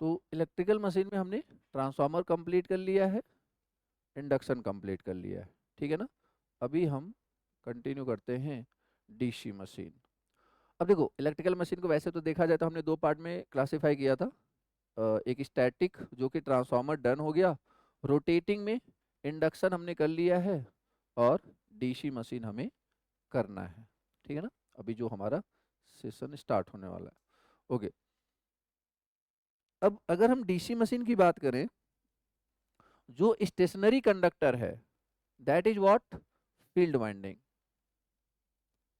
तो electrical machine में हमने ट्रांसफार्मर कंप्लीट कर लिया है, इंडक्शन कंप्लीट कर लिया है, ठीक है ना। अभी हम कंटिन्यू करते हैं डीसी मशीन। अब देखो इलेक्ट्रिकल मशीन को वैसे तो देखा जाए तो हमने दो पार्ट में क्लासिफाई किया था। एक स्टैटिक जो कि ट्रांसफार्मर डन हो गया, रोटेटिंग में इंडक्शन हमने कर लिया है, और डीसी मशीन हमें करना है, ठीक है ना। अभी जो हमारा सेशन स्टार्ट होने वाला है, ओके। अब अगर हम डीसी मशीन की बात करें, जो स्टेशनरी कंडक्टर है that is what, field winding.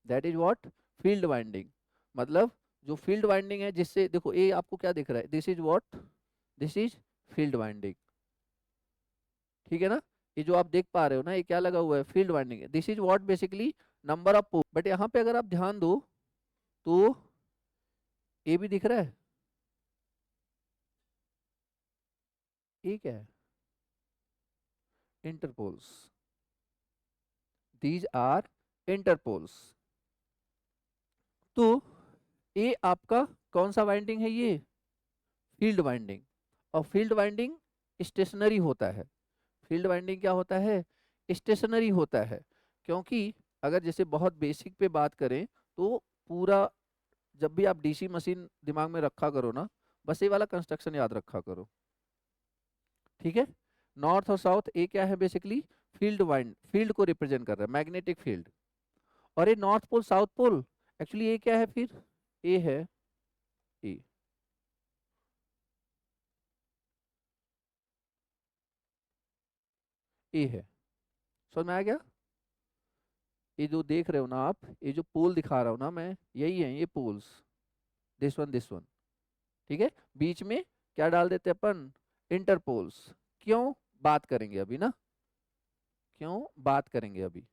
That is what, field winding. मतलब जो फील्ड वाइंडिंग है, जिससे देखो ये आपको क्या दिख रहा है, this is what, this is field winding, ठीक है ना। ये जो आप देख पा रहे हो ना, ये क्या लगा हुआ है, फील्ड वाइंडिंग है। This is what basically number of pole. But यहाँ पे अगर आप ध्यान दो तो ये भी दिख रहा है, ये क्या है, इंटरपोल्स। These are Interpol's. तो ये आपका कौन सा वाइंडिंग है, ये फील्ड वाइंडिंग। और फील्ड वाइंडिंग स्टेशनरी होता है। फील्ड वाइंडिंग क्या होता है, स्टेशनरी होता है। क्योंकि अगर जैसे बहुत बेसिक पे बात करें तो पूरा, जब भी आप डीसी मशीन दिमाग में रखा करो ना, बस ये वाला कंस्ट्रक्शन याद रखा करो, ठीक है। नॉर्थ और साउथ ये क्या है बेसिकली, फील्ड वाइंड, फील्ड को रिप्रेजेंट कर रहा है, मैग्नेटिक फील्ड। और ये north pole south pole, actually ये क्या है फिर, ये है, ये ये है। समझ में आ गया। ये जो देख रहे हो ना आप, ये जो पोल दिखा रहा हूँ ना मैं, यही है ये पोल्स, दिस वन, ठीक है। बीच में क्या डाल देते हैं अपन, इंटरपोल्स। क्यों, बात करेंगे अभी ना, क्यों बात करेंगे अभी,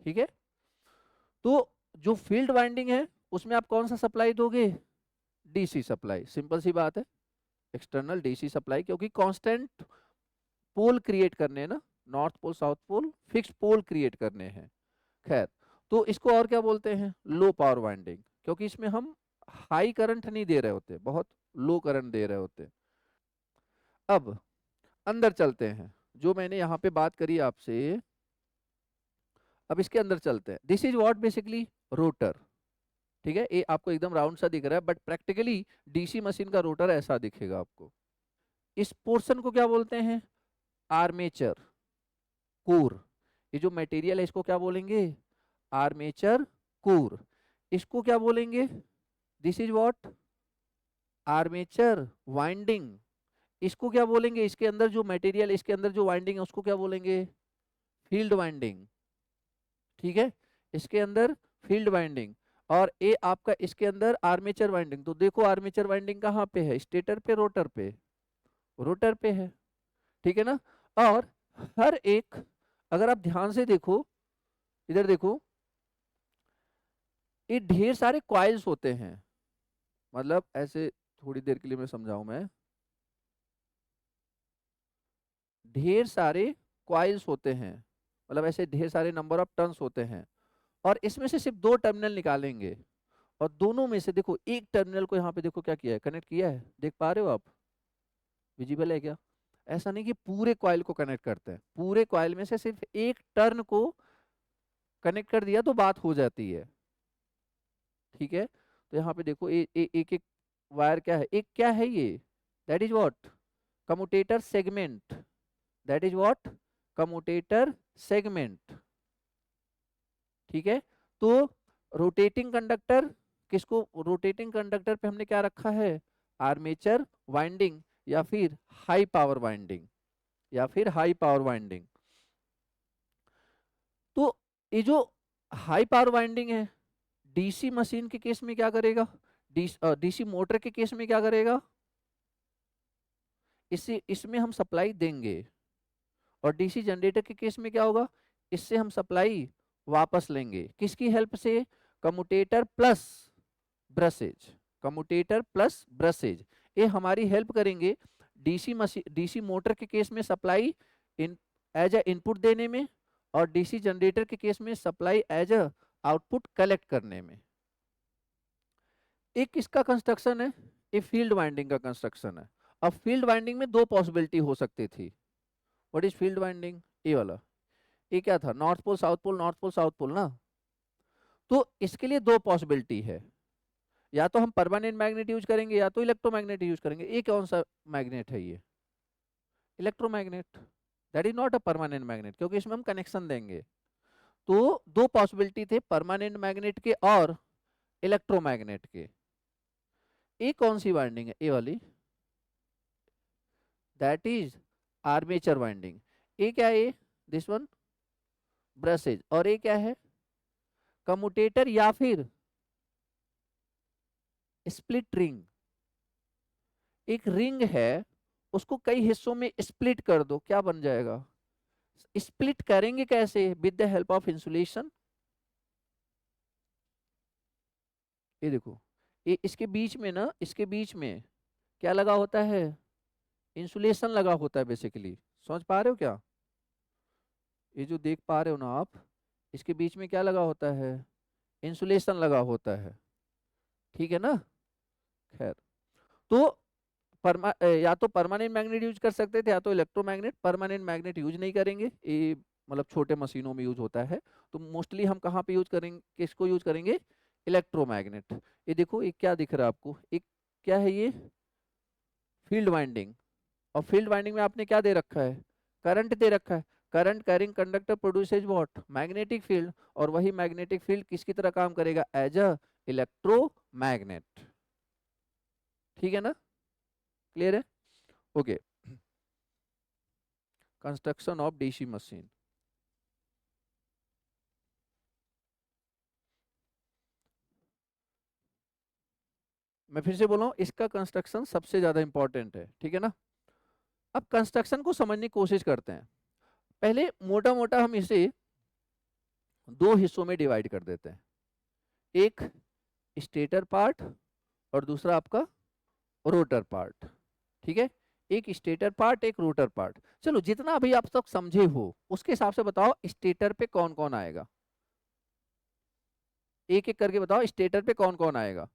ठीक है। तो जो फील्ड वाइंडिंग है उसमें आप कौन सा सप्लाई दोगे, डीसी सप्लाई, सिंपल सी बात है, एक्सटर्नल डीसी सप्लाई। क्योंकि कांस्टेंट पोल क्रिएट करने हैं ना, north pole south pole fix pole create करने हैं। खैर, तो इसको और क्या बोलते हैं, लो पावर वाइंडिंग। क्योंकि इसमें हम हाई करंट नहीं दे रहे होते, बहुत लो करंट दे रहे होते। अब अंदर चलते हैं, जो मैंने यहाँ पे बात करी आपसे, अब इसके अंदर चलते हैं। This is what basically, rotor, ठीक है। ये आपको एकदम राउंड सा दिख रहा है, बट प्रैक्टिकली डीसी मशीन का रोटर ऐसा दिखेगा आपको। इस पोर्शन को क्या बोलते हैं, आर्मेचर कोर। ये जो मटेरियल है इसको क्या बोलेंगे, आर्मेचर कोर। इसको क्या बोलेंगे, this is what, armature winding. इसको क्या बोलेंगे, इसके अंदर जो मटेरियल, इसके अंदर जो वाइंडिंग है उसको क्या बोलेंगे, फील्ड वाइंडिंग, ठीक है। इसके अंदर फील्ड वाइंडिंग, और ये आपका इसके अंदर आर्मेचर वाइंडिंग। तो देखो आर्मेचर वाइंडिंग कहाँ पे है, स्टेटर पे, रोटर पे, रोटर पे है, ठीक है ना। और हर एक, अगर आप ध्यान से देखो, इधर देखो, ये ढेर सारे कॉइल्स होते हैं। मतलब ऐसे, थोड़ी देर के लिए मैं समझाऊं मैं, ढेर सारे कॉइल्स होते हैं, मतलब ऐसे ढेर सारे नंबर ऑफ टर्न्स होते हैं। और इसमें से सिर्फ दो टर्मिनल निकालेंगे, और दोनों में से देखो एक टर्मिनल को यहाँ पे देखो क्या किया है, कनेक्ट किया है, देख पा रहे हो आप, विजिबल है क्या। ऐसा नहीं कि पूरे कॉइल को कनेक्ट करते हैं, पूरे कॉइल में से सिर्फ एक टर्न को कनेक्ट कर दिया तो बात हो जाती है, ठीक है। तो यहाँ पे देखो एक एक वायर क्या है, एक क्या है ये, that is what, commutator segment. That is what, commutator segment, ठीक है। तो रोटेटिंग कंडक्टर, किसको, रोटेटिंग कंडक्टर पे हमने क्या रखा है, आर्मेचर वाइंडिंग, या फिर हाई पावर वाइंडिंग, या फिर हाई पावर वाइंडिंग। तो ये जो हाई पावर वाइंडिंग है, डीसी मशीन के केस में क्या करेगा, डीसी मोटर के केस में क्या करेगा, इससे इसमें हम सप्लाई देंगे। और डीसी जनरेटर के केस में क्या होगा, इससे हम सप्लाई वापस लेंगे, किसकी हेल्प से, commutator plus brushes, commutator plus brushes, ये हमारी हेल्प करेंगे डीसी मशीन, डीसी मोटर के केस में supply in as a input देने में, और डीसी जनरेटर के केस में supply as a output collect करने में। एक किसका कंस्ट्रक्शन है, ये फील्ड वाइंडिंग का कंस्ट्रक्शन है। अब फील्ड वाइंडिंग में दो पॉसिबिलिटी हो सकती थी। What is field winding? ये वाला, ये क्या था, north pole south pole, north pole south pole ना। तो इसके लिए दो पॉसिबिलिटी है, या तो हम परमानेंट मैग्नेट यूज करेंगे या तो इलेक्ट्रोमैग्नेट यूज करेंगे। ये कौन सा मैग्नेट है? ये electromagnet. That is not a permanent magnet, क्योंकि इसमें हम कनेक्शन देंगे। तो दो पॉसिबिलिटी थे, परमानेंट मैग्नेट के और इलेक्ट्रोमैग्नेट के। ये कौन सी वाइंडिंग है? ये वाली, दैट इज आर्मेचर वाइंडिंग। ये क्या है? This one brushes. और ये क्या है? कम्यूटेटर या फिर स्प्लिट रिंग। एक रिंग है, उसको कई हिस्सों में स्प्लिट कर दो, क्या बन जाएगा? स्प्लिट करेंगे कैसे? With the help of insulation. ये देखो, ये इसके बीच में ना, इसके बीच में क्या लगा होता है? इंसुलेशन लगा होता है बेसिकली। समझ पा रहे हो क्या? ये जो देख पा रहे हो ना आप, इसके बीच में क्या लगा होता है? इंसुलेशन लगा होता है। ठीक है ना? खैर, तो या तो परमानेंट मैग्नेट यूज कर सकते थे या तो इलेक्ट्रोमैग्नेट। परमानेंट मैग्नेट यूज नहीं करेंगे, ये मतलब छोटे मशीनों में यूज होता है। तो मोस्टली हम कहाँ पे यूज करेंगे, किसको यूज करेंगे? इलेक्ट्रोमैग्नेट। ये देखो, ये क्या दिख रहा है आपको? एक क्या है ये? Field winding. और फील्ड वाइंडिंग में आपने क्या दे रखा है? करंट दे रखा है। Current carrying conductor produces what? Magnetic field. और वही मैग्नेटिक फील्ड किसकी तरह काम करेगा? As a electromagnet. ठीक है ना? क्लियर है? Okay. Construction of DC machine. मैं फिर से बोल रहा हूँ, इसका कंस्ट्रक्शन सबसे ज्यादा इंपॉर्टेंट है। ठीक है ना? अब कंस्ट्रक्शन को समझने की कोशिश करते हैं। पहले मोटा मोटा हम इसे दो हिस्सों में डिवाइड कर देते हैं। एक स्टेटर पार्ट और दूसरा आपका रोटर पार्ट। ठीक है? एक स्टेटर पार्ट, एक रोटर पार्ट। चलो, जितना अभी आप तक समझे हो उसके हिसाब से बताओ, स्टेटर पे कौन कौन आएगा? एक एक करके बताओ, स्टेटर पे कौन कौन आएगा?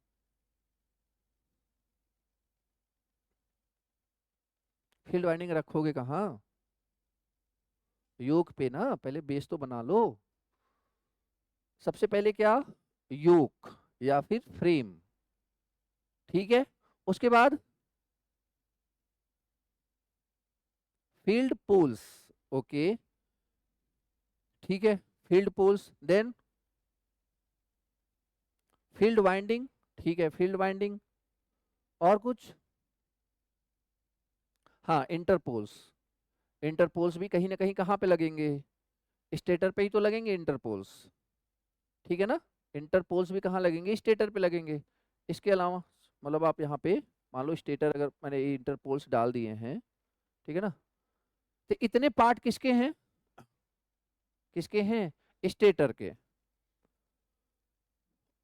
फील्ड वाइंडिंग रखोगे कहाँ? योक पे ना, पहले बेस तो बना लो। सबसे पहले क्या? योक या फिर फ्रेम। ठीक है? उसके बाद फील्ड पोल्स। ओके, ठीक है। Field poles, then field winding. ठीक है, फील्ड वाइंडिंग। और कुछ? हाँ, इंटरपोल्स। इंटरपोल्स भी कहीं ना कहीं कहाँ पे लगेंगे? स्टेटर पे ही तो लगेंगे इंटरपोल्स। ठीक है ना? इंटरपोल्स भी कहाँ लगेंगे? स्टेटर पे लगेंगे। इसके अलावा मतलब आप यहाँ पे मान लो स्टेटर, अगर मैंने ये इंटरपोल्स डाल दिए हैं, ठीक है ना? तो इतने पार्ट किसके हैं? किसके हैं? स्टेटर के।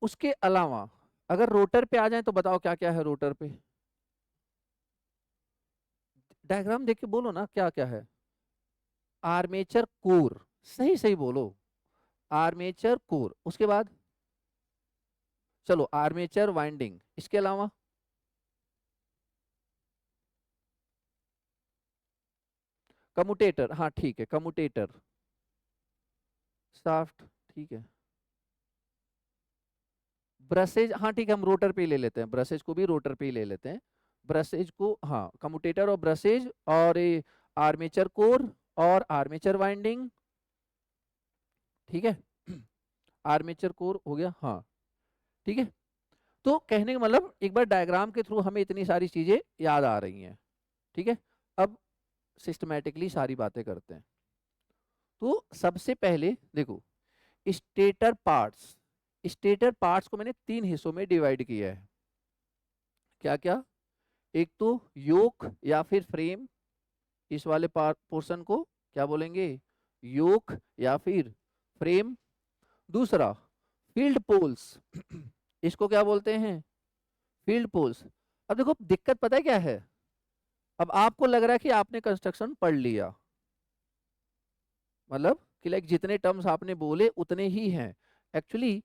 उसके अलावा अगर रोटर पे आ जाए तो बताओ क्या क्या है रोटर पे? डायग्राम देख के बोलो ना, क्या क्या है? Armature core. सही सही बोलो, आर्मेचर कोर। उसके बाद चलो आर्मेचर वाइंडिंग। इसके अलावा कम्यूटेटर। हाँ ठीक है, कम्यूटेटर, शाफ्ट। ठीक है, ब्रशेज। हाँ ठीक है, हम रोटर पे ही ले लेते हैं, ब्रशेज को भी रोटर पे ही ले लेते हैं। ब्रशेज को, हाँ, कम्यूटेटर और ब्रशेज और ये आर्मेचर कोर और आर्मेचर वाइंडिंग। ठीक है? आर्मेचर कोर हो गया, हाँ। ठीक है? तो कहने का मतलब, एक बार डायग्राम के थ्रू हमें इतनी सारी चीजें याद आ रही हैं। ठीक है? अब सिस्टमैटिकली सारी बातें करते हैं। तो सबसे पहले देखो, स्टेटर पार्ट्स। स्टेटर पार्ट्स को मैंने तीन हिस्सों में डिवाइड किया है। क्या क्या? एक तो योक या फिर फ्रेम, इस वाले पोर्शन को क्या बोलेंगे? योक या फिर फ्रेम। दूसरा फील्ड पोल्स, इसको क्या बोलते हैं? Field poles. अब देखो दिक्कत पता है क्या है? अब आपको लग रहा है कि आपने कंस्ट्रक्शन पढ़ लिया, मतलब कि लाइक जितने टर्म्स आपने बोले उतने ही हैं। एक्चुअली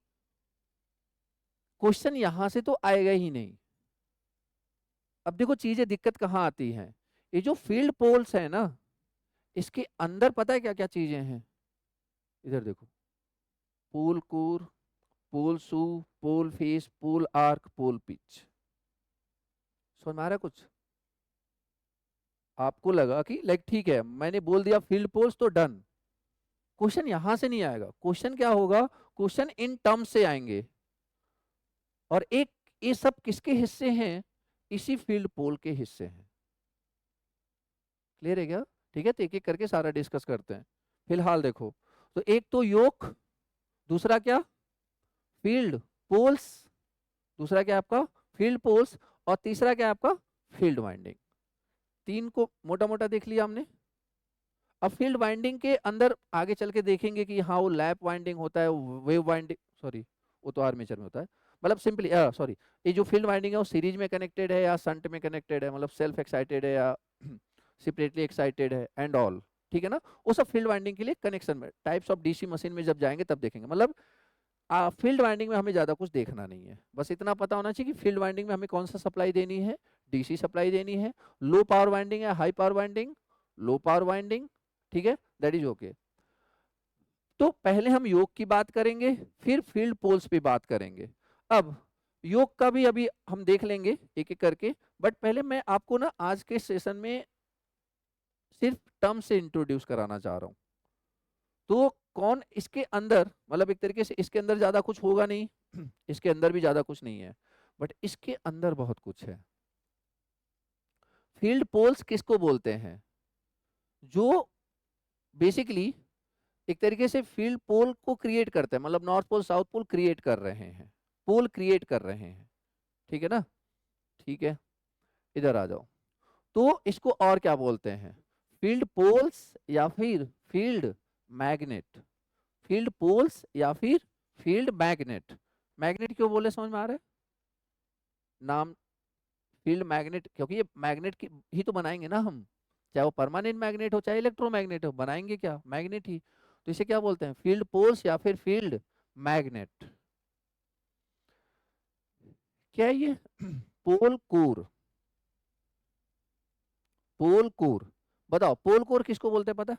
क्वेश्चन यहां से तो आएगा ही नहीं। अब देखो चीजें दिक्कत कहाँ आती हैं, ये जो फील्ड पोल्स है ना, इसके अंदर पता है क्या क्या चीजें हैं, इधर देखो, पोल core, pole shoe, pole face, pole arc, pole pitch. समझ में आ रहा है कुछ? आपको लगा कि लाइक ठीक है मैंने बोल दिया फील्ड पोल्स तो डन, क्वेश्चन यहां से नहीं आएगा, क्वेश्चन क्या होगा, क्वेश्चन इन टर्म्स से आएंगे। और एक, ये सब किसके हिस्से हैं, इसी फील्ड पोल के हिस्से हैं। क्लियर है क्या? ठीक है, तो एक एक करके सारा डिस्कस करते हैं। फिलहाल देखो, तो एक तो योक, दूसरा क्या, फील्ड पोल्स, दूसरा क्या आपका फील्ड पोल्स, और तीसरा क्या आपका फील्ड वाइंडिंग। तीन को मोटा मोटा देख लिया हमने। अब फील्ड वाइंडिंग के अंदर आगे चल के देखेंगे कि हाँ वो लैप वाइंडिंग होता है, वेव वाइंडिंग, सॉरी वो तो आर्मेचर में होता है, मतलब सिंपली सॉरी, ये जो फील्ड वाइंडिंग है वो सीरीज में कनेक्टेड है या शंट में कनेक्टेड है, मतलब सेल्फ एक्साइटेड है या सेपरेटली एक्साइटेड है एंड ऑल। ठीक है ना, वो सब फील्ड वाइंडिंग के लिए कनेक्शन में, टाइप्स ऑफ डीसी मशीन में जब जाएंगे तब देखेंगे। मतलब फील्ड वाइंडिंग में हमें ज्यादा कुछ देखना नहीं है, बस इतना पता होना चाहिए कि फील्ड वाइंडिंग में हमें कौन सा सप्लाई देनी है, डीसी सप्लाई देनी है, लो पावर वाइंडिंग है, high power winding, low power winding. ठीक है, दैट इज ओके। तो पहले हम योग की बात करेंगे, फिर फील्ड पोल्स पे बात करेंगे। अब योग का भी अभी हम देख लेंगे एक एक करके, बट पहले मैं आपको ना आज के सेशन में सिर्फ टर्म से इंट्रोड्यूस कराना चाह रहा हूँ। तो कौन इसके अंदर, मतलब एक तरीके से इसके अंदर ज्यादा कुछ होगा नहीं, इसके अंदर भी ज्यादा कुछ नहीं है, बट इसके अंदर बहुत कुछ है। फील्ड पोल्स किसको बोलते हैं, जो बेसिकली एक तरीके से फील्ड पोल को क्रिएट करते हैं, मतलब north pole south pole create कर रहे हैं, पोल क्रिएट कर रहे हैं। ठीक है ना, ठीक है, इधर आ जाओ। तो इसको और क्या बोलते हैं, फील्ड पोल्स या फिर फील्ड मैग्नेट, फील्ड पोल्स या फिर फील्ड मैग्नेट। मैग्नेट क्यों बोले, समझ में आ रहा है नाम, फील्ड मैग्नेट, क्योंकि ये मैग्नेट की ही तो बनाएंगे ना हम, चाहे वो परमानेंट मैग्नेट हो चाहे इलेक्ट्रोमैग्नेट हो, बनाएंगे क्या, मैग्नेट ही। तो इसे क्या बोलते हैं, फील्ड पोल्स या फिर फील्ड मैग्नेट। क्या है ये पोल कोर, पोल कोर, बताओ पोल कोर किसको बोलते हैं पता है?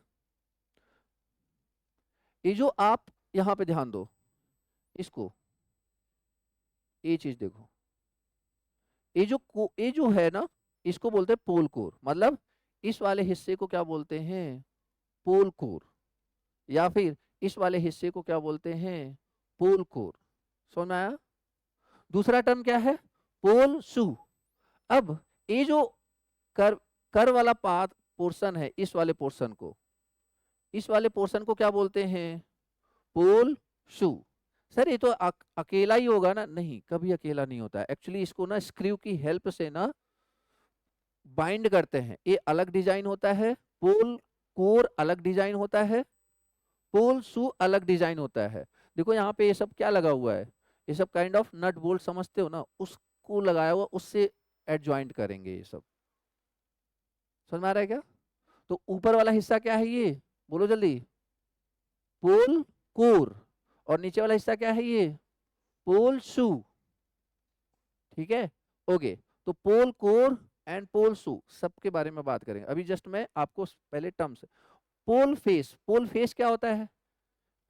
ये जो आप यहाँ पे ध्यान दो, इसको, ये चीज देखो, ये जो है ना, इसको बोलते हैं पोल कोर, मतलब इस वाले हिस्से को क्या बोलते हैं, पोल कोर, या फिर इस वाले हिस्से को क्या बोलते हैं, पोल कोर। समझ में आया? दूसरा टर्म क्या है, पोल शू। अब ये जो कर कर वाला पाथ पोर्शन है, इस वाले पोर्शन को, इस वाले पोर्शन को क्या बोलते हैं, पोल शू। सर ये तो अकेला ही होगा ना, नहीं कभी अकेला नहीं होता है, एक्चुअली इसको ना स्क्रू की हेल्प से ना बाइंड करते हैं, ये अलग डिजाइन होता है, पोल कोर अलग डिजाइन होता है, पोल शू अलग डिजाइन होता है। देखो यहाँ पे ये सब क्या लगा हुआ है, ये सब काइंड ऑफ नट बोल्ट समझते हो ना, उसको लगाया हुआ, उससे एडजॉइंट करेंगे ये सब। समझ में आ रहा है क्या? तो ऊपर वाला हिस्सा क्या है ये, बोलो जल्दी, पोल कोर, और नीचे वाला हिस्सा क्या है ये, पोल शू। ठीक है, ओके। तो पोल कोर एंड पोल शू सबके बारे में बात करेंगे अभी, जस्ट मैं आपको पहले टर्म्स। पोल फेस, पोल फेस क्या होता है,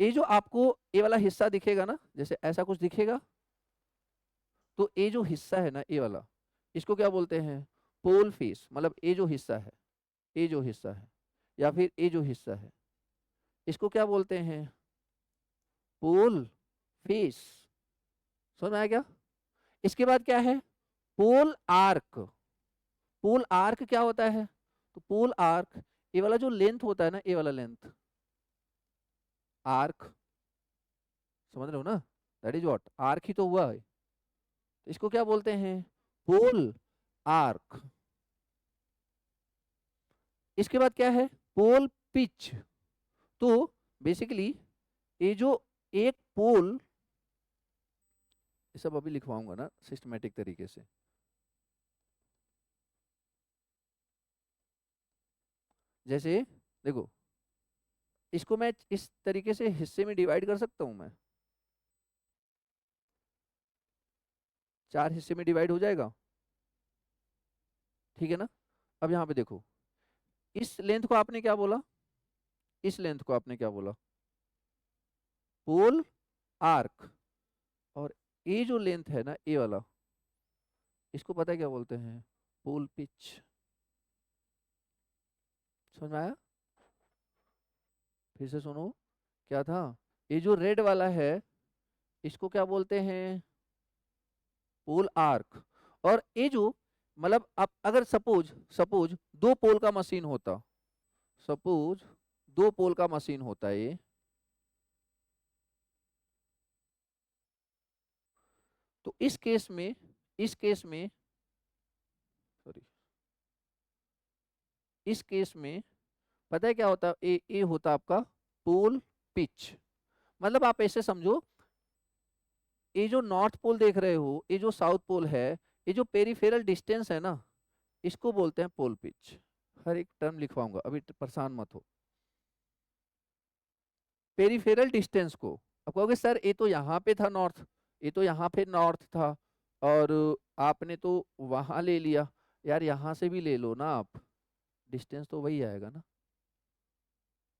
ये जो आपको ये वाला हिस्सा दिखेगा ना, जैसे ऐसा कुछ दिखेगा, तो ये जो हिस्सा है ना, ये वाला, इसको क्या बोलते हैं, पोल फेस, मतलब ये जो हिस्सा है, ये जो हिस्सा है, या फिर ये जो हिस्सा है, इसको क्या बोलते हैं, पोल फेस। समझ में आया क्या? इसके बाद क्या है, पोल आर्क। पोल आर्क क्या होता है, तो पोल आर्क, ये वाला जो लेंथ होता है ना, ये वाला लेंथ, आर्क, समझ रहे हो ना, दैट इज व्हाट, आर्क ही तो हुआ है। तो इसको क्या बोलते हैं, पोल आर्क। इसके बाद क्या है, पोल पिच। तो बेसिकली ये जो एक पोल, ये सब अभी लिखवाऊंगा ना सिस्टमेटिक तरीके से। जैसे देखो, इसको मैं इस तरीके से हिस्से में डिवाइड कर सकता हूं मैं, चार हिस्से में डिवाइड हो जाएगा। ठीक है ना। अब यहाँ पे देखो, इस लेंथ को आपने क्या बोला, इस लेंथ को आपने क्या बोला, पोल आर्क। और ये जो लेंथ है ना, ये वाला, इसको पता है क्या बोलते हैं, पोल पिच। समझ में आया? फिर से सुनो, क्या था, ये जो रेड वाला है इसको क्या बोलते हैं, पोल आर्क। और ये जो, मतलब आप अगर सपोज सपोज दो पोल का मशीन होता, सपोज दो पोल का मशीन होता है ये, तो इस केस में, इस केस में, सॉरी, इस केस में पता है क्या होता, ए होता आपका पोल पिच। मतलब आप ऐसे समझो, ये जो नॉर्थ पोल देख रहे हो, ये जो साउथ पोल है, ये जो पेरिफेरल डिस्टेंस है ना, इसको बोलते हैं पोल पिच। हर एक टर्म लिखवाऊंगा, अभी परेशान मत हो। पेरिफेरल डिस्टेंस को आप कहोगे सर ये तो यहाँ पे था नॉर्थ, ये तो यहाँ पे नॉर्थ था, और आपने तो वहां ले लिया। यार यहाँ से भी ले लो ना आप, डिस्टेंस तो वही आएगा ना,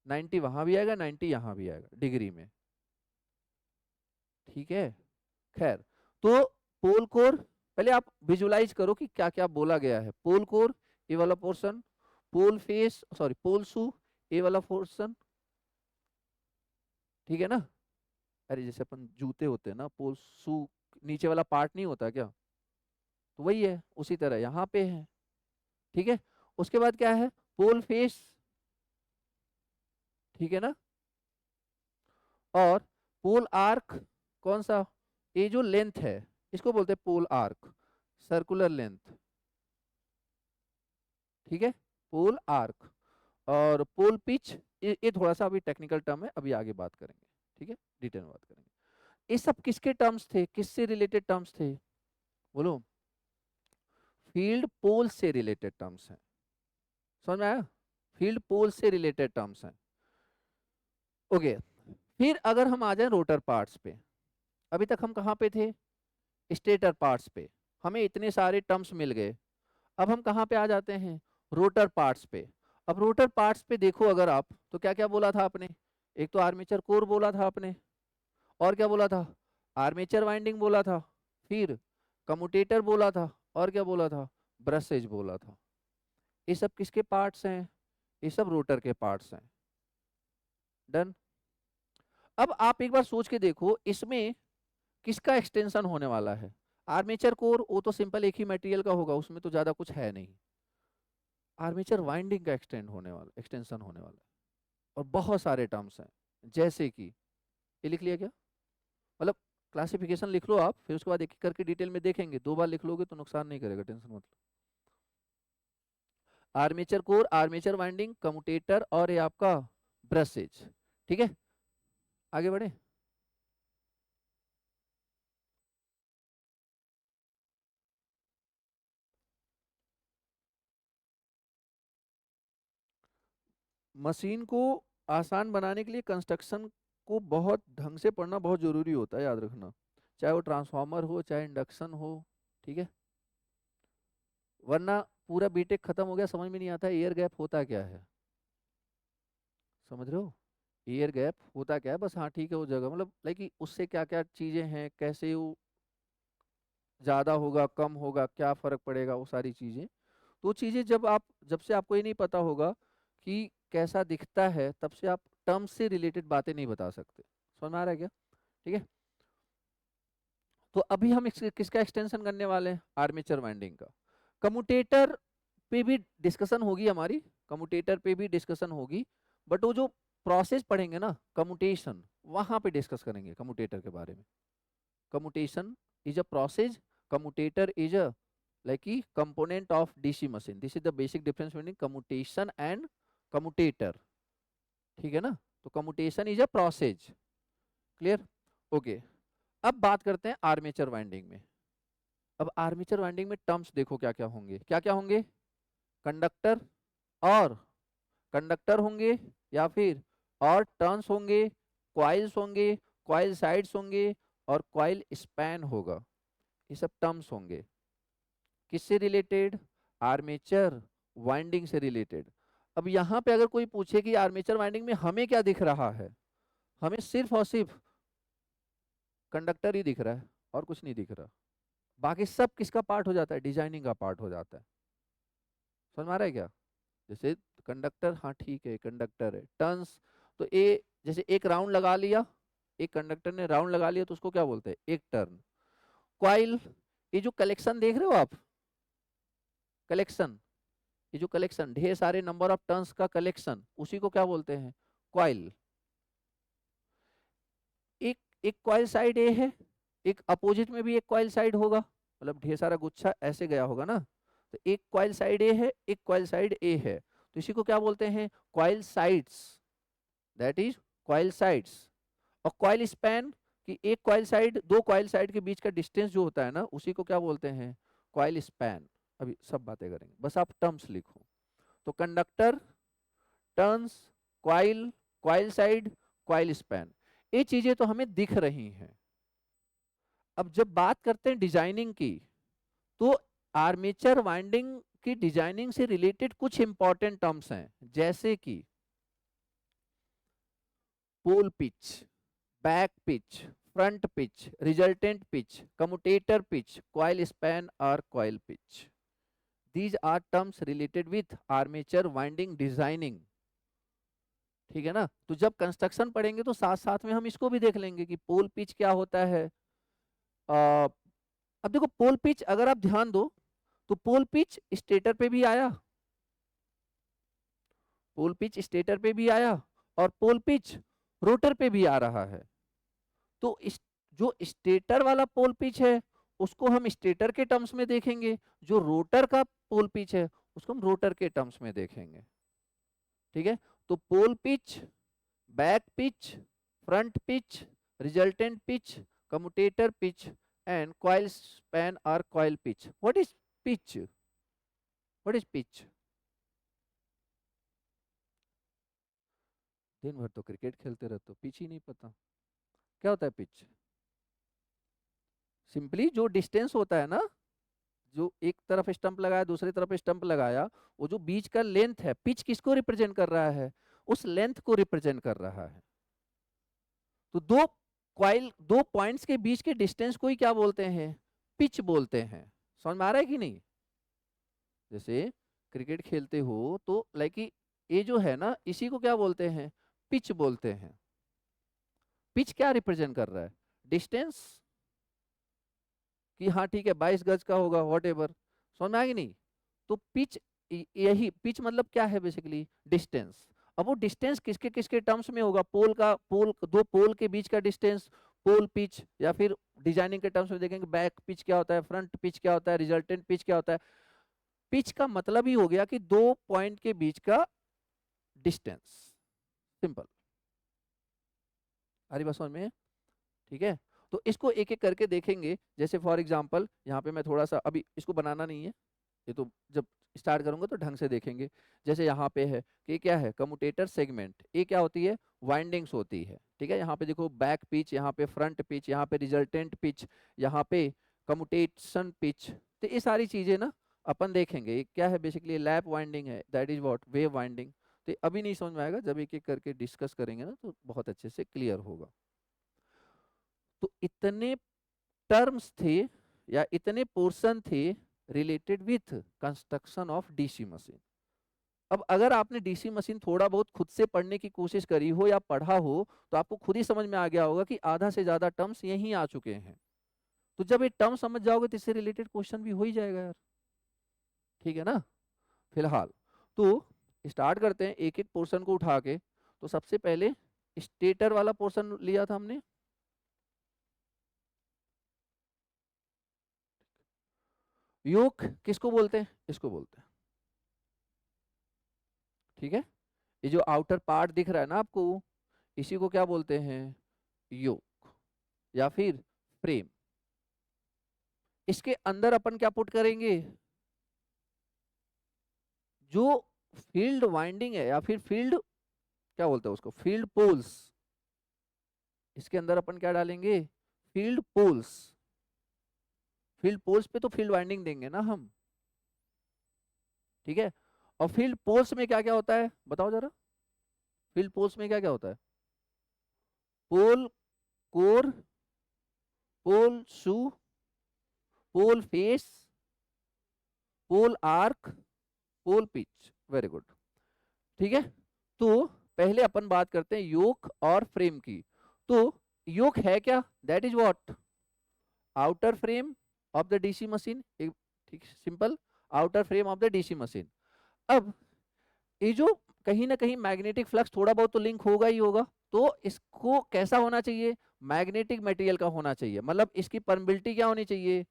90 वहां भी आएगा, 90 यहाँ भी आएगा डिग्री में। ठीक है, खैर। तो पोल कोर, पहले आप विजुलाइज करो कि क्या क्या बोला गया है। पोल कोर ये वाला पोर्शन, पोल फेस सॉरी पोल शू ये वाला पोर्शन, ठीक है ना। अरे जैसे अपन जूते होते हैं ना, पोल शू नीचे वाला पार्ट नहीं होता क्या, तो वही है, उसी तरह यहाँ पे है। ठीक है, उसके बाद क्या है, पोल फेस, ठीक है ना। और पोल आर्क, कौन सा, ये जो लेंथ है इसको बोलते हैं पोल आर्क, सर्कुलर लेंथ। ठीक है, पोल आर्क। और पोल पिच, ये थोड़ा सा अभी टेक्निकल टर्म है, अभी आगे बात करेंगे। ठीक है, डिटेल में बात करेंगे। ये सब किसके टर्म्स थे, किससे रिलेटेड टर्म्स थे, बोलो। फील्ड पोल से रिलेटेड टर्म्स हैं। समझ में आया, फील्ड पोल से रिलेटेड टर्म्स हैं। ओके, फिर अगर हम आ जाए रोटर पार्ट्स पे, अभी तक हम कहाँ पे थे, स्टेटर पार्ट्स पे, हमें इतने सारे टर्म्स मिल गए। अब हम कहाँ पे आ जाते हैं, रोटर पार्ट्स पे। अब रोटर पार्ट्स पे देखो अगर आप, तो क्या क्या बोला था आपने, एक तो आर्मेचर कोर बोला था आपने, और क्या बोला था, आर्मेचर वाइंडिंग बोला था, फिर कम्यूटेटर बोला था, और क्या बोला था, ब्रशेज बोला था। ये सब किसके पार्ट्स हैं, ये सब रोटर के पार्ट्स हैं। डन। अब आप एक बार सोच के देखो, इसमें किसका एक्सटेंशन होने वाला है, आर्मेचर कोर वो तो सिंपल एक ही मटेरियल का होगा, उसमें तो ज्यादा कुछ है नहीं। आर्मेचर वाइंडिंग का एक्सटेंशन होने वाला है। और बहुत सारे टर्म्स हैं, जैसे कि ये लिख लिया क्या, मतलब क्लासिफिकेशन लिख लो आप, फिर उसके बाद एक एक करके डिटेल में देखेंगे, दो बार लिख लोगे तो नुकसान नहीं करेगा, टेंशन मत लो। Armature core, armature winding, commutator, और ये आपका ब्रशेज। ठीक है, आगे बढ़े। मशीन को आसान बनाने के लिए कंस्ट्रक्शन को बहुत ढंग से पढ़ना बहुत जरूरी होता है, याद रखना, चाहे वो ट्रांसफार्मर हो चाहे इंडक्शन हो। ठीक है, वरना पूरा बीटेक खत्म हो गया, समझ में नहीं आता एयर गैप होता क्या है। समझ रहे हो, एयर गैप होता क्या है, बस हाँ ठीक है वो जगह, मतलब लाइक उससे क्या क्या चीजें हैं, कैसे वो ज्यादा होगा कम होगा, क्या फर्क पड़ेगा, वो सारी चीजें। तो चीजें जब से आपको ये नहीं पता होगा कि कैसा दिखता है, तब से आप टर्म से रिलेटेड बातें नहीं बता सकते। समझ में आ रहा है क्या। ठीक है, तो अभी हम किसका एक्सटेंशन करने वाले हैं, आर्मेचर वाइंडिंग का। कम्यूटेटर पे भी डिस्कशन होगी हमारी, कम्यूटेटर पे भी डिस्कशन होगी, बट वो जो प्रोसेस पढ़ेंगे ना कम्यूटेशन, वहां पे डिस्कस करेंगे कम्यूटेटर के बारे में। Commutation is a process, commutator is a like a component of DC machine. This is the basic difference between commutation and commutator. ठीक है ना, तो commutation is a process. Clear, okay. अब बात करते हैं आर्मेचर वाइंडिंग में। अब आर्मेचर वाइंडिंग में टर्म्स देखो क्या क्या होंगे, क्या क्या होंगे, कंडक्टर, और कंडक्टर होंगे, या फिर और टर्न्स होंगे, क्वाइल्स होंगे, क्वाइल साइड्स होंगे, और क्वाइल स्पैन होगा। ये सब टर्म्स होंगे, किससे रिलेटेड, आर्मेचर वाइंडिंग से रिलेटेड। अब यहाँ पे अगर कोई पूछे कि आर्मेचर वाइंडिंग में हमें क्या दिख रहा है, हमें सिर्फ और सिर्फ कंडक्टर ही दिख रहा है और कुछ नहीं दिख रहा, बाकी सब किसका पार्ट हो जाता है, डिजाइनिंग का पार्ट हो जाता है। समझ में आ रहा है क्या? जैसे कंडक्टर, हाँ ठीक है कंडक्टर है, टर्न्स, तो ए जैसे एक राउंड लगा लिया, एक कंडक्टर ने राउंड लगा लिया तो उसको क्या बोलते हैं, एक टर्न। कॉइल, ये जो कलेक्शन देख रहे हो आप, कलेक्शन, ये जो कलेक्शन ढेर सारे नंबर ऑफ टर्न्स का कलेक्शन, उसी को क्या बोलते हैं, कॉइल। एक एक कॉइल साइड ए है, एक अपोजिट में भी एक कॉइल साइड होगा, मतलब ढेर सारा गुच्छा ऐसे गया होगा ना, तो एक कॉइल साइड ए है, एक कॉइल साइड ए है, तो इसी को क्या बोलते हैं, coil sides, that is coil sides. और कॉइल स्पैन, कि एक कॉइल साइड, दो कॉइल साइड के बीच का डिस्टेंस जो होता है ना, उसी को क्या बोलते हैं, कॉइल स्पैन। अभी सब बातें करेंगे, बस आप टर्म्स लिखो। तो conductor, turns, coil, coil side, coil span, ये चीजें तो हमें दिख रही हैं। अब जब बात करते हैं डिजाइनिंग की, तो आर्मेचर वाइंडिंग की डिजाइनिंग से रिलेटेड कुछ इंपॉर्टेंट टर्म्स हैं, जैसे कि pole pitch, back pitch, front pitch, resultant pitch, commutator pitch, coil span और coil pitch. These are terms related with armature winding designing. ठीक है ना? तो जब कंस्ट्रक्शन पढ़ेंगे तो साथ साथ में हम इसको भी देख लेंगे कि पोल पिच क्या होता है। अ, अब देखो पोल पिच अगर आप ध्यान दो, तो पोल पिच स्टेटर पे भी आया, पोल पिच स्टेटर पे भी आया, और पोल पिच रोटर पे भी आ रहा है। तो जो स्टेटर वाला पोल पिच है उसको हम स्टेटर के टर्म्स में देखेंगे, जो रोटर का पोल पिच है उसको हम रोटर के टर्म्स में देखेंगे। ठीक है? तो pole pitch, back pitch, front pitch, resultant pitch, commutator pitch and coil span और coil pitch. What is pitch? What is pitch? दिन भर तो क्रिकेट खेलते रहते हो, पिच ही नहीं पता क्या होता है पिच? सिंपली जो डिस्टेंस होता है ना, जो एक तरफ स्टंप लगाया दूसरी तरफ स्टंप लगाया, वो जो बीच का लेंथ है, पिच किसको रिप्रेजेंट कर रहा है, उस लेंथ को रिप्रेजेंट कर रहा है। तो दो कॉइल, दो पॉइंट्स के बीच के डिस्टेंस को ही क्या बोलते हैं, पिच बोलते हैं। समझ में आ रहा है कि नहीं? जैसे क्रिकेट खेलते हो तो लाइक ये जो है ना, इसी को क्या बोलते हैं, पिच बोलते हैं। पिच क्या रिप्रेजेंट कर रहा है, डिस्टेंस, कि हाँ ठीक है 22 गज का होगा वॉट एवर। समझ में आएगी नहीं? तो पिच, यही पिच मतलब क्या है, बेसिकली डिस्टेंस। अब वो डिस्टेंस किसके किसके टर्म्स में होगा, पोल का, पोल, दो पोल के बीच का डिस्टेंस, पोल पिच, या फिर डिजाइनिंग के टर्म्स में देखेंगे बैक पिच क्या होता है, फ्रंट पिच क्या होता है, रिजल्टेंट पिच क्या होता है। पिच का मतलब ही हो गया कि दो पॉइंट के बीच का डिस्टेंस, सिंपल। हरी बात समझ में? ठीक है? तो इसको एक एक करके देखेंगे। जैसे फॉर एग्जांपल यहाँ पे मैं थोड़ा सा, अभी इसको बनाना नहीं है, ये तो जब स्टार्ट करूंगा तो ढंग से देखेंगे। जैसे यहाँ पे है कि क्या है, कम्यूटेटर सेगमेंट, ये क्या होती है, वाइंडिंग्स होती है। ठीक है? यहाँ पे देखो बैक पिच, यहाँ पे फ्रंट पिच, यहाँ पे रिजल्टेंट पिच, यहाँ पे कम्यूटेशन पिच। तो ये सारी चीजें ना अपन देखेंगे। ये क्या है, बेसिकली लैप वाइंडिंग है, that is what, wave winding. तो अभी नहीं समझ में आएगा, जब एक एक करके डिस्कस करेंगे ना तो बहुत अच्छे से क्लियर होगा। तो इतने टर्म्स थे या इतने पोर्शन थे related with construction of DC machine. अब अगर आपने डीसी मशीन थोड़ा बहुत खुद से पढ़ने की कोशिश करी हो या पढ़ा हो, तो आपको खुद ही समझ में आ गया होगा कि आधा से ज्यादा टर्म्स यहीं आ चुके हैं। तो जब ये टर्म समझ जाओगे तो इससे रिलेटेड क्वेश्चन भी हो ही जाएगा यार। ठीक है ना? फिलहाल तो स्टार्ट करते हैं एक एक पोर्शन को उठा के। तो सबसे पहले स्टेटर वाला पोर्शन लिया था हमने। योक किसको बोलते हैं, इसको बोलते हैं। ठीक है? ये जो आउटर पार्ट दिख रहा है ना आपको, इसी को क्या बोलते हैं, योक या फिर फ्रेम। इसके अंदर अपन क्या पुट करेंगे, जो फील्ड वाइंडिंग है या फिर फील्ड, क्या बोलते हैं उसको, फील्ड पोल्स। इसके अंदर अपन क्या डालेंगे, फील्ड पोल्स। फील्ड पोल्स पे तो फील्ड वाइंडिंग देंगे ना हम। ठीक है। और फील्ड पोल्स में क्या क्या होता है बताओ जरा, फील्ड पोल्स में क्या क्या होता है? Pole core, pole shoe, pole face, pole arc, pole pitch. Very good. ठीक है। तो पहले अपन बात करते हैं योक और फ्रेम की। तो योक है क्या? That is what? Outer frame of the DC machine. एक ठीक simple, outer frame of the DC machine. अब ये जो कहीं ना कहीं मैग्नेटिक फ्लक्स थोड़ा बहुत तो लिंक होगा ही होगा, तो इसको कैसा होना चाहिए? मैग्नेटिक मटेरियल का होना चाहिए, मतलब इसकी परमिबिलिटी क्या होनी चाहिए?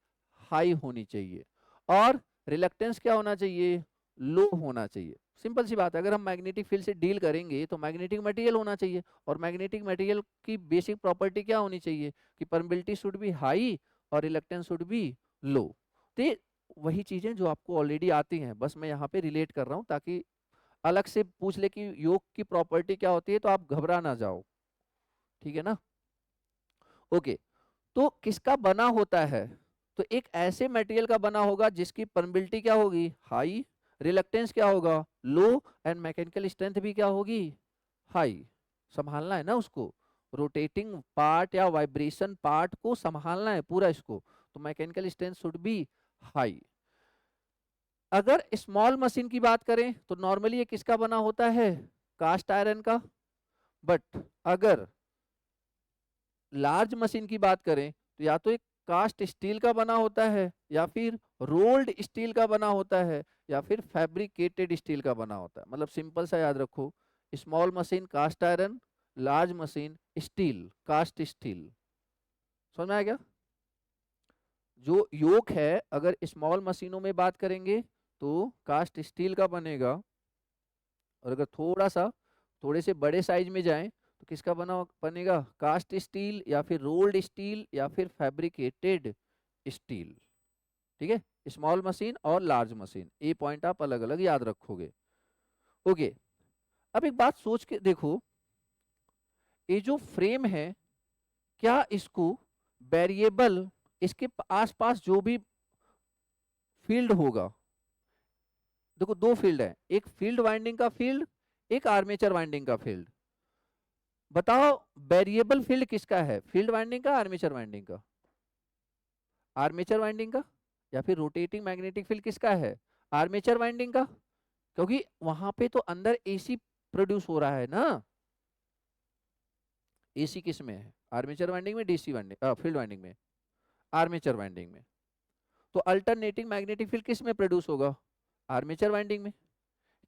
हाई होनी चाहिए। और रिलक्टेंस क्या होना चाहिए? लो होना चाहिए। सिंपल सी बात है, अगर हम मैग्नेटिक फील्ड से डील करेंगे तो मैग्नेटिक मटेरियल होना चाहिए, और मैग्नेटिक मटेरियल की बेसिक प्रॉपर्टी क्या होनी चाहिए? कि परमिबिलिटी शुड बी हाई और रिलक्टेंस शुड बी लो। तो ये वही चीजें जो आपको ऑलरेडी आती हैं, बस मैं यहाँ पे रिलेट कर रहा हूँ ताकि अलग से पूछ ले कि योग की प्रॉपर्टी क्या होती है तो आप घबरा ना जाओ। ठीक है ना? ओके। तो किसका बना होता है? तो एक ऐसे मटेरियल का बना होगा जिसकी परमिबिलिटी क्या होगी? हाई, रिलक्टेंस क्या होगा? लो, एंड मैकेनिकल स्ट्रेंथ भी क्या होगी? हाई। संभालना है ना उसको, रोटेटिंग पार्ट या वाइब्रेशन पार्ट को संभालना है पूरा इसको, तो mechanical strength should be high. अगर स्मॉल मशीन की बात करें तो नॉर्मली ये किसका बना होता है? कास्ट आयरन का। बट अगर लार्ज मशीन की बात करें तो या तो एक कास्ट स्टील का बना होता है, या फिर रोल्ड स्टील का बना होता है, या फिर फैब्रिकेटेड स्टील का बना होता है। मतलब सिंपल सा याद रखो, small machine cast iron, large machine steel, cast steel. समझ में आ गया? जो योक है अगर स्मॉल मशीनों में बात करेंगे तो कास्ट स्टील का बनेगा, और अगर थोड़े से बड़े साइज में जाएं तो किसका बनेगा? कास्ट स्टील, या फिर रोल्ड स्टील, या फिर फैब्रिकेटेड स्टील। ठीक है। स्मॉल मशीन और लार्ज मशीन, ये पॉइंट आप अलग अलग याद रखोगे। ओके। अब एक बात सोच के देखो, ये जो फ्रेम है, क्या इसको वेरिएबल, इसके आसपास जो भी फील्ड होगा, देखो दो फील्ड है, एक फील्ड वाइंडिंग का फील्ड, एक आर्मेचर वाइंडिंग का फील्ड। बताओ वेरिएबल फील्ड किसका है? फील्ड वाइंडिंग का, आर्मेचर वाइंडिंग का? आर्मेचर वाइंडिंग का। या फिर रोटेटिंग मैग्नेटिक फील्ड किसका है? आर्मेचर वाइंडिंग का। क्योंकि वहां पे तो अंदर एसी प्रोड्यूस हो रहा है ना। एसी किस में है? आर्मेचर वाइंडिंग में, डीसी वाइंडिंग, फील्ड वाइंडिंग में, आर्मेचर वाइंडिंग में। तो अल्टरनेटिंग मैग्नेटिक फील्ड किस में प्रोड्यूस होगा? आर्मेचर वाइंडिंग में।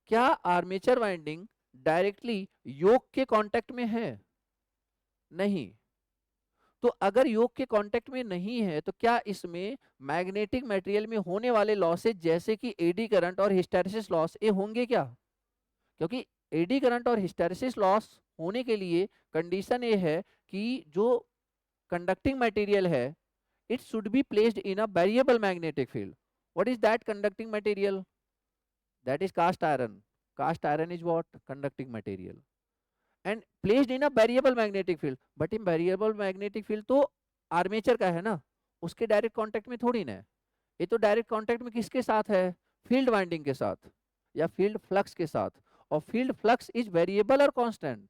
क्या आर्मेचर वाइंडिंग डायरेक्टली योक के कांटेक्ट में है? नहीं। तो अगर योक के कांटेक्ट में नहीं है तो क्या इसमें मैग्नेटिक मटेरियल में होने वाले लॉसेज जैसे कि एडी करंट और हिस्टैरिसीस लॉस ये होंगे क्या? क्योंकि एडी करंट और हिस्टैरिसीस लॉस होने के लिए कंडीशन ये है कि जो कंडक्टिंग मटेरियल है it should be placed in a variable magnetic field. What is that conducting material? That is cast iron. Cast iron is what? Conducting material. And placed in a variable magnetic field. But in variable magnetic field तो armature का है ना, उसके direct contact में थोड़ी ना है। ये तो डायरेक्ट कांटेक्ट में किसके साथ है? फील्ड वाइंडिंग के साथ, या फील्ड फ्लक्स के साथ। और फील्ड फ्लक्स इज वेरिएबल और कांस्टेंट?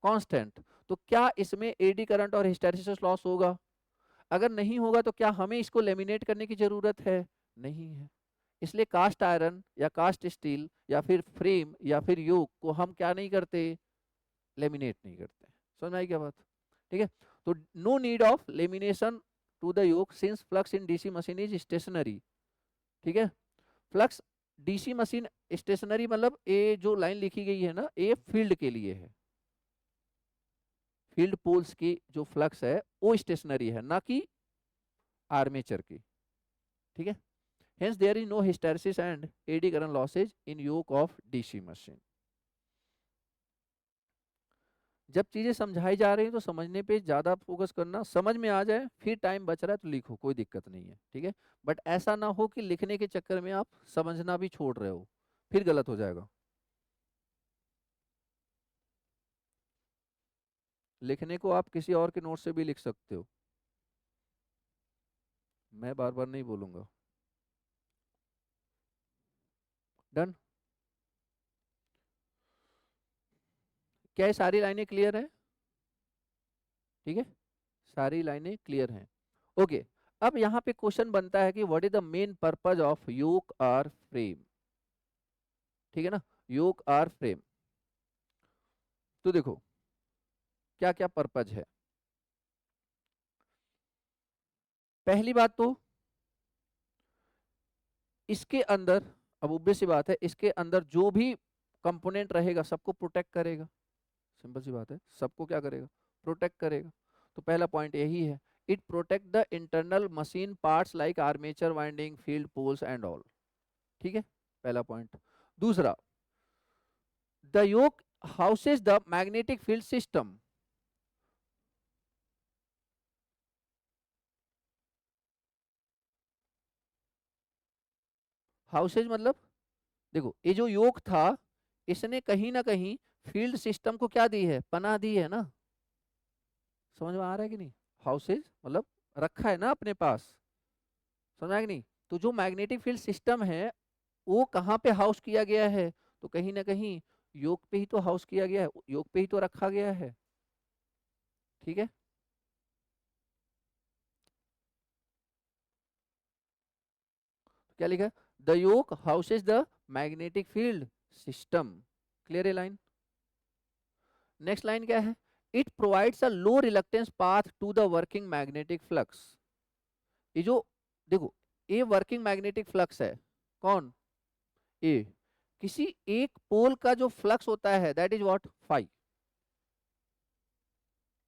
कांस्टेंट। तो क्या इसमें एडी करंट और हिस्टैरिसीस लॉस होगा? अगर नहीं होगा तो क्या हमें इसको लेमिनेट करने की जरूरत है? नहीं है। इसलिए कास्ट आयरन या कास्ट स्टील या फिर फ्रेम या फिर योक को हम क्या नहीं करते? लेमिनेट नहीं करते। समझ में आई क्या बात? ठीक है। तो no need of lamination to the yoke since flux in DC machine is stationary. ठीक है। फ्लक्स डीसी मशीन स्टेशनरी, मतलब ये जो लाइन लिखी गई है ना, ये फील्ड के लिए है। फील्ड पोल्स की जो फ्लक्स है वो स्टेशनरी है, ना कि आर्मेचर की। ठीक है। Hence there is no hysteresis and eddy current losses in yoke of DC machine. जब चीजें समझाई जा रही हैं तो समझने पे ज्यादा फोकस करना, समझ में आ जाए फिर टाइम बच रहा है तो लिखो, कोई दिक्कत नहीं है। ठीक है। बट ऐसा ना हो कि लिखने के चक्कर में आप समझना भी छोड़ रहे हो, फिर गलत हो जाएगा। लिखने को आप किसी और के नोट से भी लिख सकते हो, मैं बार बार नहीं बोलूंगा। डन। क्या ये सारी लाइनें क्लियर है? ठीक है, सारी लाइनें क्लियर हैं। ओके, अब यहाँ पे क्वेश्चन बनता है कि what is the main purpose of yoke or frame. ठीक है ना, योक आर फ्रेम। तो देखो क्या क्या पर्पज है। पहली बात तो इसके अंदर, अब ऑब्वियस सी बात है, इसके अंदर जो भी कंपोनेंट रहेगा सबको प्रोटेक्ट करेगा। सिंपल सी बात है, सबको क्या करेगा? प्रोटेक्ट करेगा। तो पहला पॉइंट यही है, it protect the internal machine parts like armature winding field poles and all. ठीक है, पहला पॉइंट। दूसरा, the yoke houses the magnetic field system. Houses मतलब देखो, ये जो योक था इसने कहीं ना कहीं फील्ड सिस्टम को क्या दी है? पनाह दी है ना। समझ में आ रहा है कि नहीं? हाउसेज मतलब रखा है ना अपने पास। समझ आया कि नहीं? तो जो मैग्नेटिक फील्ड सिस्टम है वो कहाँ पे हाउस किया गया है? तो कहीं ना कहीं योक पे ही तो हाउस किया गया है, योक पे ही तो रखा गया है। ठीक है, तो क्या लिखा है? The yoke houses the magnetic field system. Clear है लाइन? नेक्स्ट लाइन क्या है? It provides a low reluctance path to the working magnetic flux. ये जो देखो, ये वर्किंग मैग्नेटिक फ्लक्स है। कौन? ए। किसी एक पोल का जो फ्लक्स होता है दैट इज व्हाट? फाई।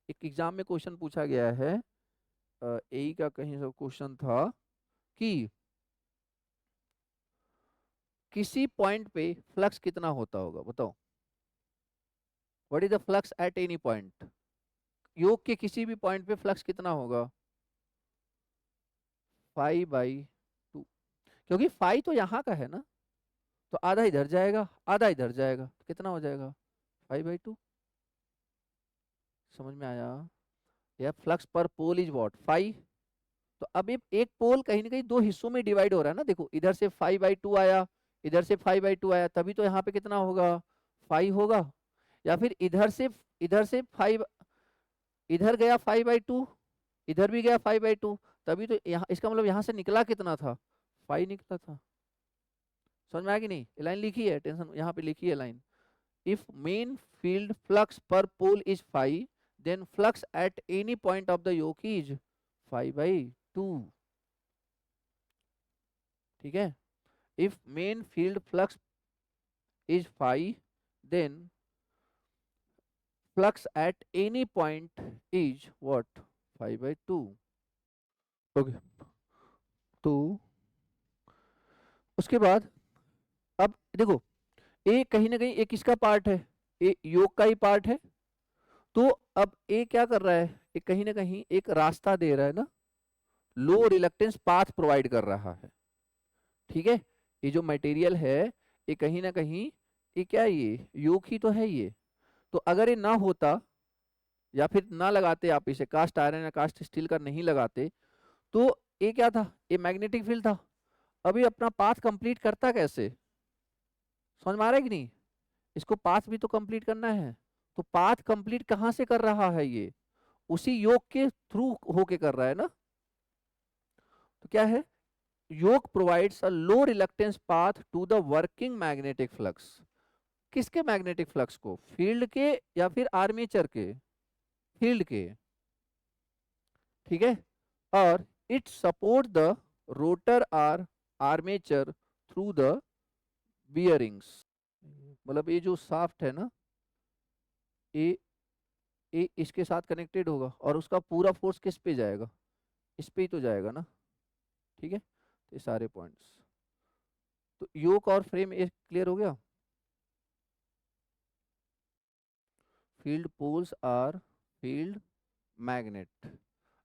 एक एग्जाम में क्वेश्चन पूछा गया है, एई का कहीं से क्वेश्चन था कि किसी पॉइंट पे फ्लक्स कितना होता होगा, बताओ। What is the flux at any point? Yoke के किसी भी पॉइंट पे फ्लक्स कितना होगा? Phi by two. क्योंकि फाई तो यहाँ का है ना, तो आधा इधर जाएगा आधा इधर जाएगा, तो कितना हो जाएगा? Phi by two. समझ में आया? यह flux per pole is what? Phi. तो अब ये एक पोल कहीं ना कहीं दो हिस्सों में डिवाइड हो रहा है ना। देखो, इधर से फाई बाई टू आया, इधर से फाई बाई टू आया, तभी तो यहाँ पे कितना होगा? फाई होगा। या फिर इधर से फाइव, इधर गया फाइव बाई टू, इधर भी गया फाइव बाई टू, तभी तो यहाँ, इसका मतलब यहाँ से निकला कितना था? फाइव निकला था। समझ में आया कि नहीं? लाइन लिखी है, टेंशन यहाँ पे लिखी है line. If main field flux per pole is five, then flux at any point of the yoke is five by two. ठीक है, if main field flux is five, then flux at any point is what? Five by two. Okay, तो उसके बाद अब देखो, ए कहीं ना कहीं एक किसका पार्ट है? ए योग का ही पार्ट है। तो अब ए क्या कर रहा है? ये कहीं ना कहीं एक रास्ता दे रहा है ना, लो रिलक्टेंस पाथ प्रोवाइड कर रहा है। ठीक है, ये जो मटेरियल है ये कहीं ना कहीं, ये क्या है? ये योग ही तो है ये। तो अगर ये ना होता, या फिर ना लगाते आप इसे, कास्ट आयरन या कास्ट स्टील का नहीं लगाते, तो ये क्या था? ये मैग्नेटिक फील्ड था। अभी अपना पाथ कंप्लीट करता कैसे? समझ में आ रहा है कि नहीं? इसको पाथ भी तो कंप्लीट करना है। तो पाथ कंप्लीट कहाँ से कर रहा है? ये उसी योग के थ्रू होके कर रहा है ना। तो क्या है? Yoke provides a low reluctance path to the working magnetic flux. किसके मैग्नेटिक फ्लक्स को? फील्ड के या फिर आर्मेचर के? फील्ड के। ठीक है, और it support the rotor or armature through the bearings. मतलब ये जो शाफ्ट है ना, ये ये इसके साथ कनेक्टेड होगा, और उसका पूरा फोर्स किस पे जाएगा? इस पे ही तो जाएगा ना। ठीक है, तो ये सारे पॉइंट्स, तो योक और फ्रेम ये क्लियर हो गया। Field poles or field magnet.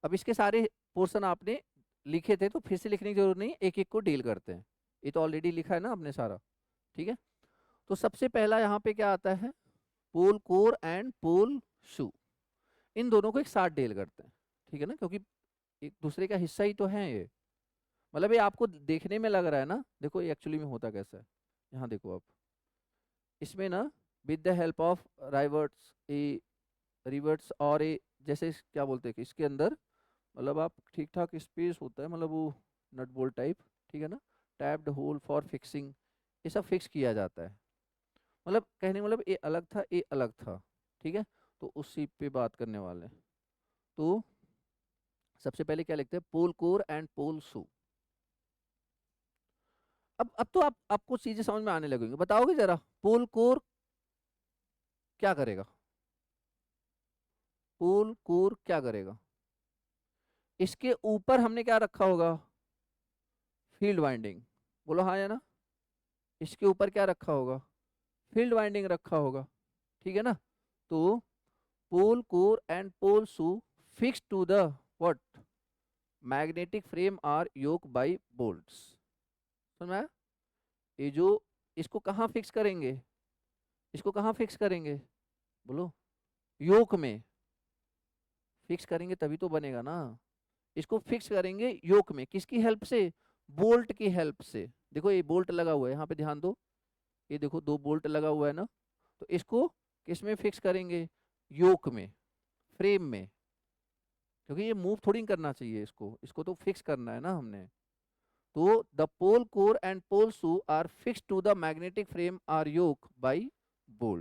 अब इसके सारे पोर्शन आपने लिखे थे, तो फिर से लिखने की जरूरत नहीं, एक एक को डील करते हैं। ये तो ऑलरेडी लिखा है ना आपने सारा। ठीक है, तो सबसे पहला यहाँ पे क्या आता है? पोल कोर एंड पोल शू। इन दोनों को एक साथ डील करते हैं। ठीक है ना, क्योंकि एक दूसरे का हिस्सा ही तो है ये। मतलब ये आपको देखने में लग रहा है ना, देखो ये एक्चुअली में होता कैसा है। यहाँ देखो आप, इसमें ना with the help of rivets a rivets और ए, जैसे क्या बोलते हैं कि इसके अंदर मतलब आप ठीक ठाक स्पेस होता है, मतलब वो नट बोल्ट टाइप, ठीक है ना, टैप्ड होल फॉर फिक्सिंग, ये सब फिक्स किया जाता है। मतलब कहने का मतलब ए अलग था, ए अलग था, ठीक है। तो उसी पे बात करने वाले हैं। तो सबसे पहले क्या लिखते हैं, पोल कोर एंड पोल शू। अब तो आपको चीजें समझ में आने लगेंगी, बताओगे जरा पोल कोर क्या करेगा, पोल कोर क्या करेगा। इसके ऊपर हमने क्या रखा होगा, फील्ड वाइंडिंग, बोलो हाँ या ना। इसके ऊपर क्या रखा होगा, फील्ड वाइंडिंग रखा होगा, ठीक है ना। तो pole core and pole shoe fix to the what magnetic frame or yoke by bolts. समझ में आया? ये जो इसको कहाँ फिक्स करेंगे, इसको कहाँ फिक्स करेंगे, बोलो, योक में फिक्स करेंगे तभी तो बनेगा ना। इसको फिक्स करेंगे योक में, किसकी हेल्प से, बोल्ट की हेल्प से। देखो ये बोल्ट लगा हुआ है, यहाँ पे ध्यान दो, ये देखो दो बोल्ट लगा हुआ है ना। तो इसको किस में फिक्स करेंगे, योक में, फ्रेम में, क्योंकि ये मूव थोड़ी करना चाहिए इसको, इसको तो फिक्स करना है ना हमने। तो the pole core and pole shoe are fix to the magnetic frame or yoke by bolt.